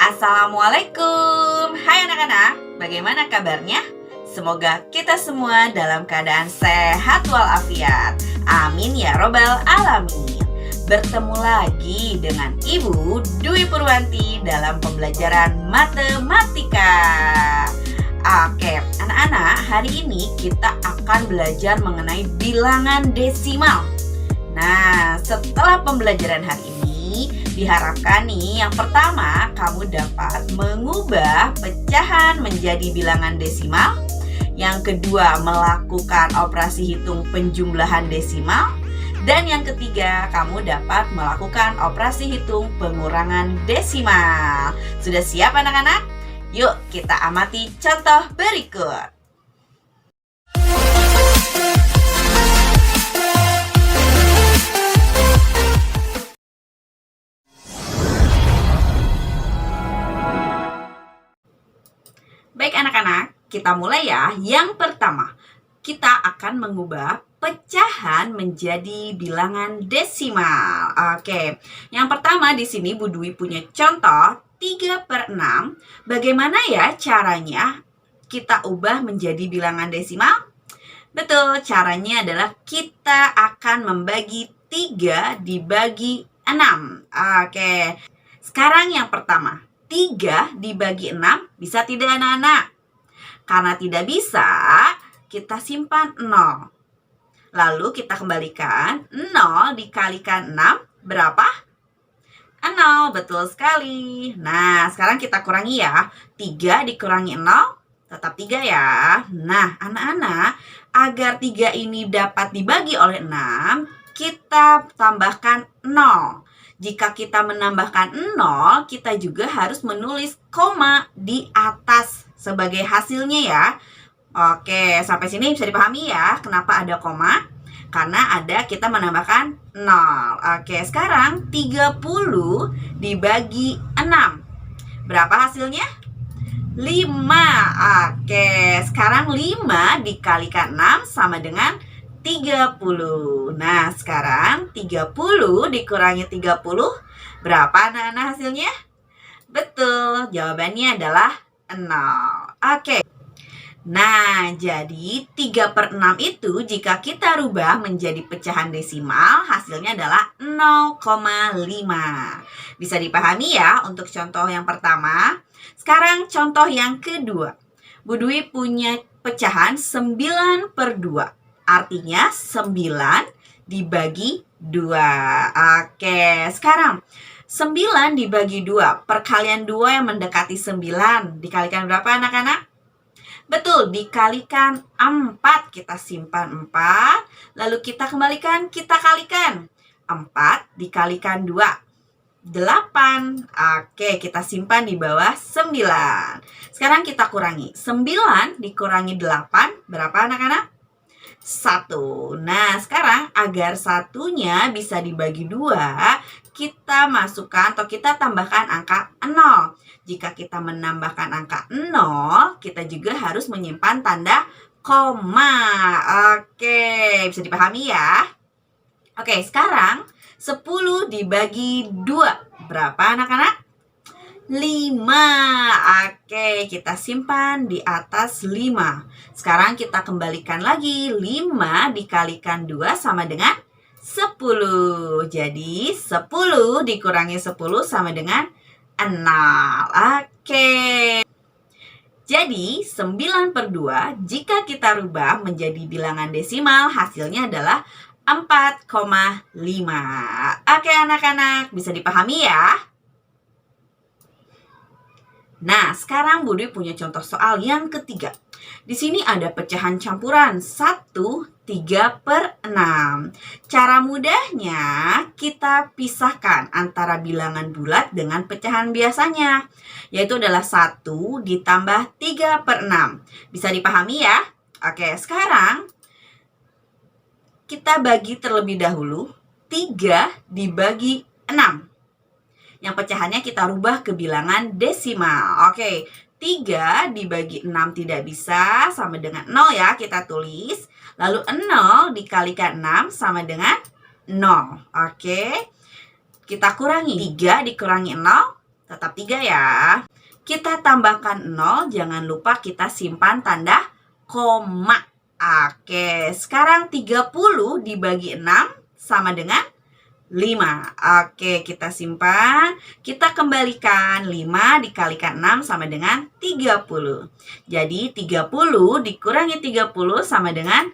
Assalamualaikum. Hai anak-anak, bagaimana kabarnya? Semoga kita semua dalam keadaan sehat walafiat. Amin ya robbal alamin. Bertemu lagi dengan Ibu Dwi Purwanti dalam pembelajaran matematika. Oke, anak-anak, hari ini kita akan belajar mengenai bilangan desimal. Nah, setelah pembelajaran hari ini, diharapkan nih yang pertama kamu dapat mengubah pecahan menjadi bilangan desimal. Yang kedua, melakukan operasi hitung penjumlahan desimal. Dan yang ketiga, kamu dapat melakukan operasi hitung pengurangan desimal. Sudah siap anak-anak? Yuk kita amati contoh berikut. Baik anak-anak, kita mulai ya. Yang pertama, kita akan mengubah pecahan menjadi bilangan desimal. Oke, yang pertama di sini Bu Dwi punya contoh 3/6. Bagaimana ya caranya kita ubah menjadi bilangan desimal? Betul, caranya adalah kita akan membagi 3 dibagi 6. Oke, sekarang yang pertama, 3 dibagi 6 bisa tidak anak-anak? Karena tidak bisa, kita simpan 0. Lalu kita kembalikan 0 dikalikan 6 berapa? 0, betul sekali. Nah, sekarang kita kurangi ya. 3 dikurangi 0 tetap 3 ya. Nah, anak-anak, agar 3 ini dapat dibagi oleh 6, kita tambahkan 0. Jika kita menambahkan 0, kita juga harus menulis koma di atas sebagai hasilnya ya. Oke, sampai sini bisa dipahami ya kenapa ada koma? Karena ada kita menambahkan 0. Oke, sekarang 30 dibagi 6. Berapa hasilnya? 5. Oke, sekarang 5 dikalikan 6 sama dengan 30. Nah, sekarang 30 dikurangi 30 berapa anak-anak hasilnya? Betul, jawabannya adalah 0. Oke. Nah, jadi 3/6 itu jika kita rubah menjadi pecahan desimal, hasilnya adalah 0,5. Bisa dipahami ya untuk contoh yang pertama. Sekarang contoh yang kedua. Bu Dwi punya pecahan 9/2. Artinya 9 dibagi 2. Oke, sekarang 9 dibagi 2. Perkalian 2 yang mendekati 9. Dikalikan berapa anak-anak? Betul, dikalikan 4. Kita simpan 4. Lalu kita kembalikan, kita kalikan. 4 dikalikan 2. 8. Oke, kita simpan di bawah 9. Sekarang kita kurangi. 9 dikurangi 8. Berapa anak-anak? 1. Nah, sekarang agar satunya bisa dibagi 2, kita masukkan atau kita tambahkan angka 0. Jika kita menambahkan angka 0, kita juga harus menyimpan tanda koma. Oke, bisa dipahami ya? Oke, sekarang 10 dibagi 2. Berapa anak-anak? 5. Oke, kita simpan di atas 5. Sekarang kita kembalikan lagi. 5 dikalikan 2 sama dengan 10. Jadi 10 dikurangi 10 sama dengan 0. Oke. Jadi 9/2 jika kita rubah menjadi bilangan desimal, hasilnya adalah 4,5. Oke anak-anak, bisa dipahami ya? Nah, sekarang Bu Dwi punya contoh soal yang ketiga. Di sini ada pecahan campuran 1, 3/6. Cara mudahnya kita pisahkan antara bilangan bulat dengan pecahan biasanya, yaitu adalah 1 ditambah 3/6. Bisa dipahami ya? Oke, sekarang kita bagi terlebih dahulu 3 dibagi 6. Yang pecahannya kita rubah ke bilangan desimal. Oke, 3 dibagi 6 tidak bisa, sama dengan 0 ya, kita tulis. Lalu 0 dikalikan 6 sama dengan 0. Oke, kita kurangi. 3 dikurangi 0 tetap 3 ya. Kita tambahkan 0, jangan lupa kita simpan tanda koma. Oke, sekarang 30 dibagi 6 sama dengan 5. Oke, kita simpan. Kita kembalikan 5 dikalikan 6 sama dengan 30. Jadi 30 dikurangi 30 sama dengan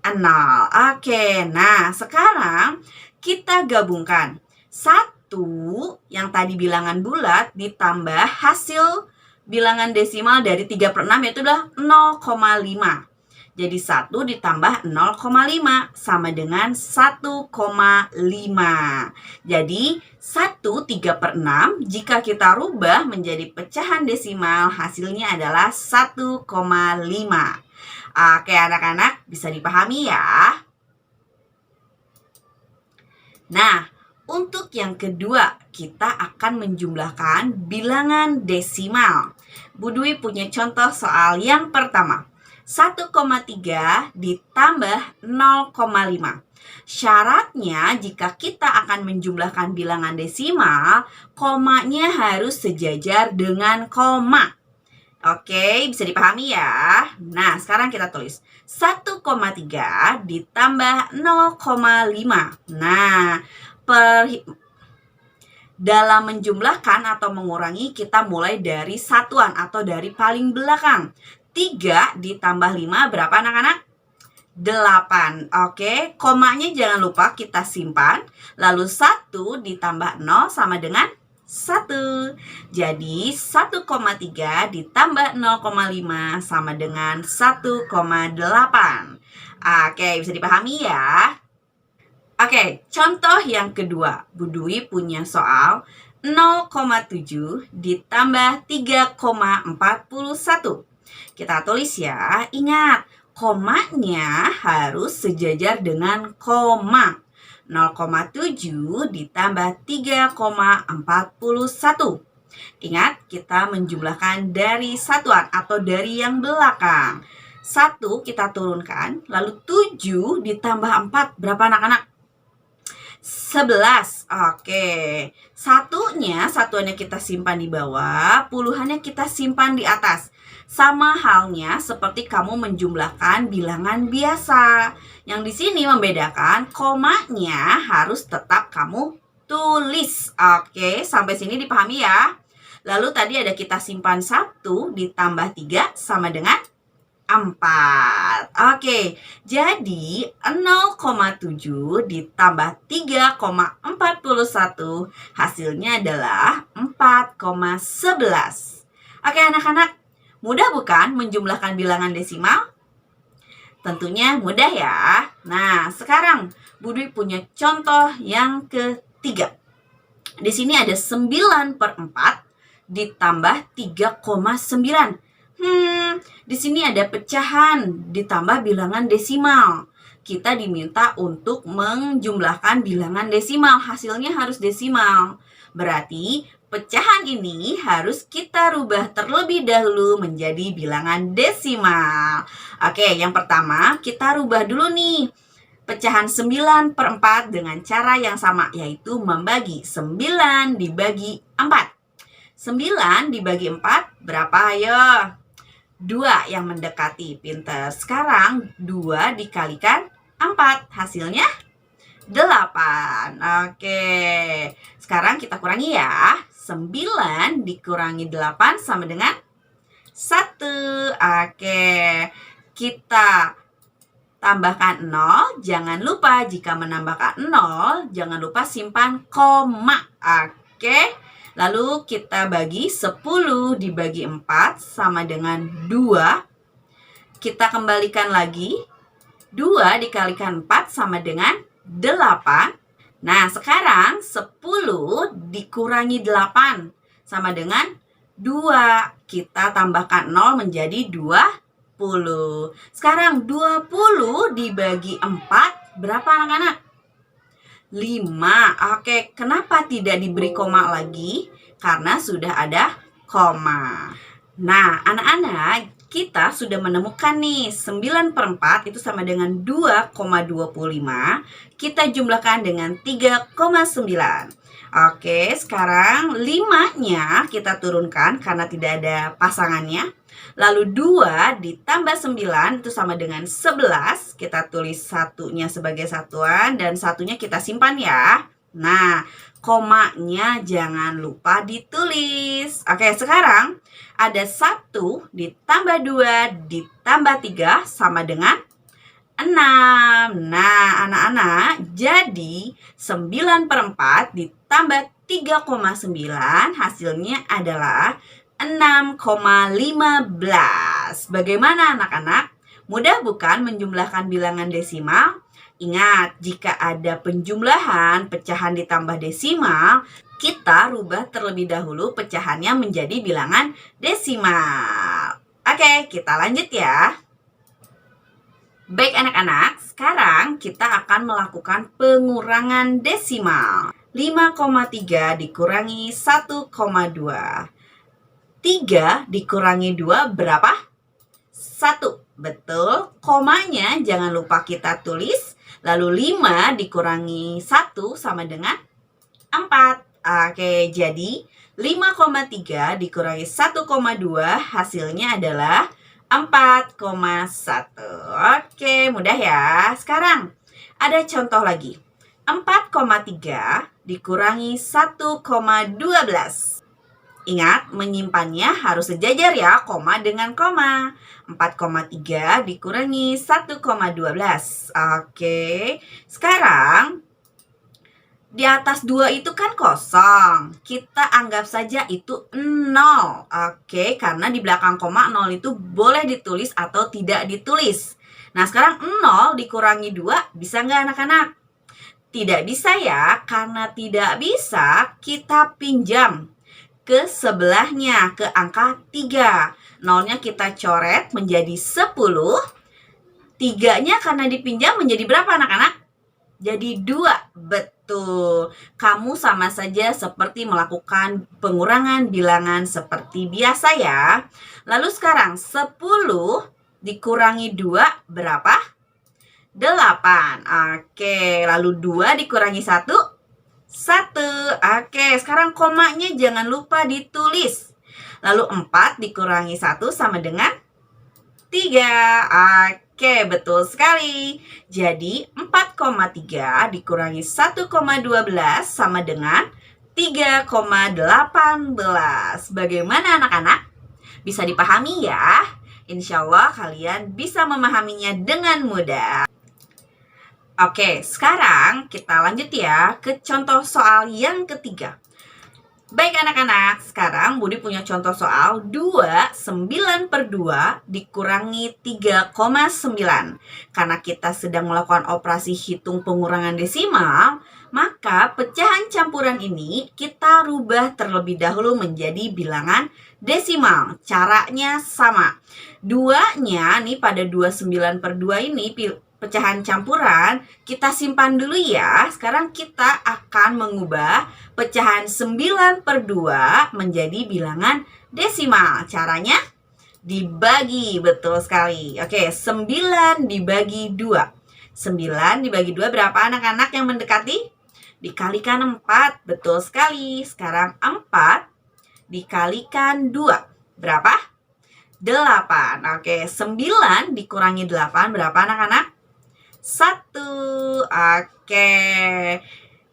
0. Oke, nah sekarang kita gabungkan 1 yang tadi bilangan bulat ditambah hasil bilangan desimal dari 3/6 yaitu adalah 0,5. Jadi 1 ditambah 0,5 sama dengan 1,5. Jadi 1 3/6 jika kita rubah menjadi pecahan desimal hasilnya adalah 1,5. Oke anak-anak, bisa dipahami ya? Nah, untuk yang kedua, kita akan menjumlahkan bilangan desimal. Bu Dwi punya contoh soal yang pertama. 1,3 ditambah 0,5. Syaratnya jika kita akan menjumlahkan bilangan desimal, komanya harus sejajar dengan koma. Oke, bisa dipahami ya? Nah, sekarang kita tulis 1,3 ditambah 0,5. Nah, dalam menjumlahkan atau mengurangi, kita mulai dari satuan atau dari paling belakang. 3 ditambah 5 berapa anak-anak? 8. Oke, komanya jangan lupa kita simpan. Lalu 1 ditambah 0 sama dengan 1. Jadi 1,3 ditambah 0,5 sama dengan 1,8. Oke, bisa dipahami ya? Oke, contoh yang kedua. Bu Dwi punya soal 0,7 ditambah 3,41. Kita tulis ya, ingat komanya harus sejajar dengan koma. 0,7 ditambah 3,41. Ingat, kita menjumlahkan dari satuan atau dari yang belakang. 1 kita turunkan, lalu 7 ditambah 4. Berapa anak-anak? 11. Oke. Satuannya kita simpan di bawah, puluhannya kita simpan di atas. Sama halnya seperti kamu menjumlahkan bilangan biasa. Yang di sini membedakan komanya harus tetap kamu tulis. Oke, sampai sini dipahami ya. Lalu tadi ada kita simpan 1 ditambah 3 sama dengan 4. Oke, jadi 0,7 ditambah 3,41 hasilnya adalah 4,11. Oke anak-anak, mudah bukan menjumlahkan bilangan desimal? Tentunya mudah ya. Nah, sekarang Bu Dwi punya contoh yang ketiga. Di sini ada 9/4 ditambah 3,9. Di sini ada pecahan ditambah bilangan desimal. Kita diminta untuk menjumlahkan bilangan desimal. Hasilnya harus desimal. Berarti pecahan ini harus kita rubah terlebih dahulu menjadi bilangan desimal. Oke, yang pertama kita rubah dulu nih. Pecahan 9/4 dengan cara yang sama, yaitu membagi 9 dibagi 4. 9 dibagi 4 berapa ayo? 2 yang mendekati, pinter. Sekarang 2 dikalikan 4, hasilnya 8. Oke, sekarang kita kurangi ya. 9 dikurangi 8 sama dengan 1. Oke, kita tambahkan 0. Jangan lupa jika menambahkan 0, jangan lupa simpan koma. Oke, lalu kita bagi 10 dibagi 4 sama dengan 2. Kita kembalikan lagi. 2 dikalikan 4 sama dengan 8. Nah, sekarang 10 dikurangi 8 sama dengan 2. Kita tambahkan 0 menjadi 20. Sekarang 20 dibagi 4 berapa anak-anak? 5. Oke, kenapa tidak diberi koma lagi? Karena sudah ada koma. Nah, anak-anak, kita sudah menemukan nih 9/4 itu sama dengan 2,25. Kita jumlahkan dengan 3,9. Oke, sekarang 5-nya kita turunkan karena tidak ada pasangannya. Lalu 2 ditambah 9 itu sama dengan 11. Kita tulis satunya sebagai satuan dan satunya kita simpan ya. Nah, komanya jangan lupa ditulis. Oke, sekarang ada 1 ditambah 2 ditambah 3 sama dengan 6. Nah, anak-anak, jadi 9/4 ditambah 3,9 hasilnya adalah 6,15. Bagaimana anak-anak? Mudah bukan menjumlahkan bilangan desimal? Ingat, jika ada penjumlahan, pecahan ditambah desimal, kita rubah terlebih dahulu pecahannya menjadi bilangan desimal. Oke, kita lanjut ya. Baik anak-anak, sekarang kita akan melakukan pengurangan desimal. 5,3 dikurangi 1,2. 3 dikurangi 2 berapa? 1. Betul, komanya jangan lupa kita tulis. Lalu 5 dikurangi 1 sama dengan 4. Oke, jadi 5,3 dikurangi 1,2 hasilnya adalah 4,1. Oke, mudah ya. Sekarang ada contoh lagi. 4,3 dikurangi 1,12. Ingat, menyimpannya harus sejajar ya, koma dengan koma. 4,3 dikurangi 1,12. Oke, sekarang di atas 2 itu kan kosong. Kita anggap saja itu 0. Oke, karena di belakang koma 0 itu boleh ditulis atau tidak ditulis. Nah, sekarang 0 dikurangi 2 bisa nggak anak-anak? Tidak bisa ya, karena tidak bisa kita pinjam ke sebelahnya, ke angka 3. 0-nya kita coret menjadi 10. 3-nya karena dipinjam menjadi berapa anak-anak? Jadi 2. Betul. Kamu sama saja seperti melakukan pengurangan bilangan seperti biasa ya. Lalu sekarang 10 dikurangi 2 berapa? 8. Oke, lalu 2 dikurangi 1? 1. Oke, sekarang komanya jangan lupa ditulis. Lalu 4 dikurangi 1 sama dengan 3. Oke, betul sekali. Jadi 4,3 dikurangi 1,12 sama dengan 3,18. Bagaimana anak-anak? Bisa dipahami ya? Insya Allah kalian bisa memahaminya dengan mudah. Oke, sekarang kita lanjut ya ke contoh soal yang ketiga. Baik anak-anak, sekarang Budi punya contoh soal 9/2 dikurangi 3,9. Karena kita sedang melakukan operasi hitung pengurangan desimal, maka pecahan campuran ini kita rubah terlebih dahulu menjadi bilangan desimal. Caranya sama. 2-nya nih pada 29/2 ini pecahan campuran, kita simpan dulu ya. Sekarang kita akan mengubah pecahan 9/2 menjadi bilangan desimal. Caranya dibagi, betul sekali. Oke, 9 dibagi 2. 9 dibagi 2 berapa anak-anak yang mendekati? Dikalikan 4, betul sekali. Sekarang 4 dikalikan 2. Berapa? 8. Oke, 9 dikurangi 8 berapa anak-anak? 1. Oke.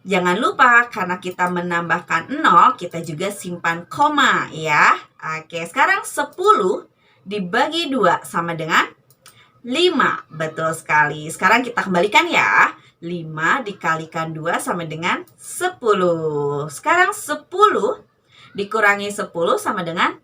Jangan lupa karena kita menambahkan 0, kita juga simpan koma ya. Oke, sekarang 10 dibagi 2 sama dengan 5. Betul sekali. Sekarang kita kembalikan ya. 5 dikalikan 2 sama dengan 10. Sekarang 10 dikurangi 10 sama dengan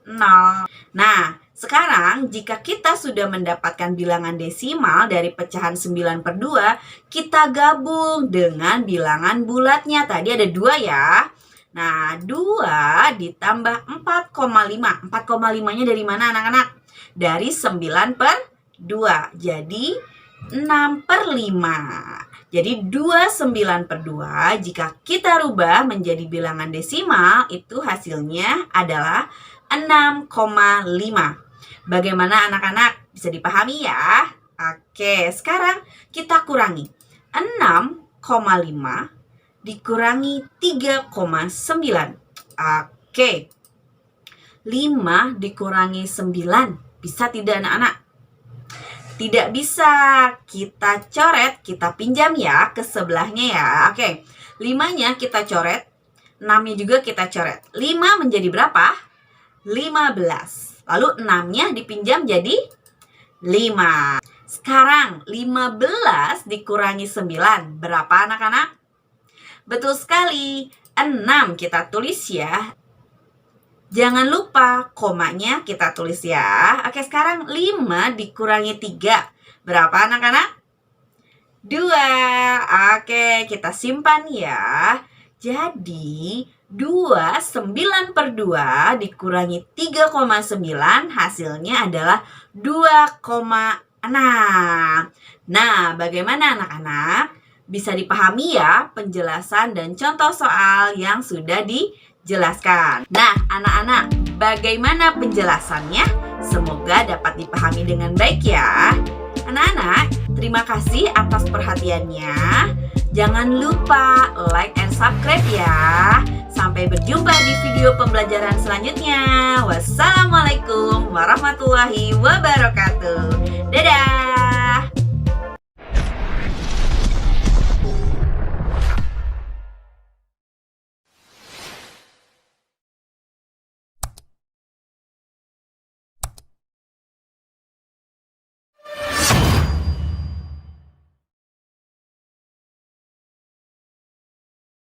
0. Nah, sekarang jika kita sudah mendapatkan bilangan desimal dari pecahan 9/2, kita gabung dengan bilangan bulatnya. Tadi ada 2 ya. Nah, 2 ditambah 4,5. 4,5-nya dari mana anak-anak? Dari 9/2. Jadi 6/5. Jadi 29/2 jika kita rubah menjadi bilangan desimal itu hasilnya adalah 6,5. Bagaimana anak-anak? Bisa dipahami ya? Oke, sekarang kita kurangi. 6,5 dikurangi 3,9. Oke. 5 dikurangi 9. Bisa tidak anak-anak? Tidak bisa. Kita coret, kita pinjam ya ke sebelahnya ya. Oke. 5-nya kita coret, 6-nya juga kita coret. 5 menjadi berapa? 15. Lalu 6-nya dipinjam jadi 5. Sekarang 15 dikurangi 9. Berapa anak-anak? Betul sekali. 6 kita tulis ya. Jangan lupa komanya kita tulis ya. Oke, sekarang 5 dikurangi 3. Berapa anak-anak? 2. Oke, kita simpan ya. Jadi 9/2 dikurangi 3,9 hasilnya adalah 2,6. Nah, bagaimana anak-anak? Bisa dipahami ya penjelasan dan contoh soal yang sudah dijelaskan. Nah, anak-anak, bagaimana penjelasannya? Semoga dapat dipahami dengan baik ya. Anak-anak, terima kasih atas perhatiannya. Jangan lupa like and subscribe ya. Sampai berjumpa di video pembelajaran selanjutnya. Wassalamualaikum warahmatullahi wabarakatuh. Dadah.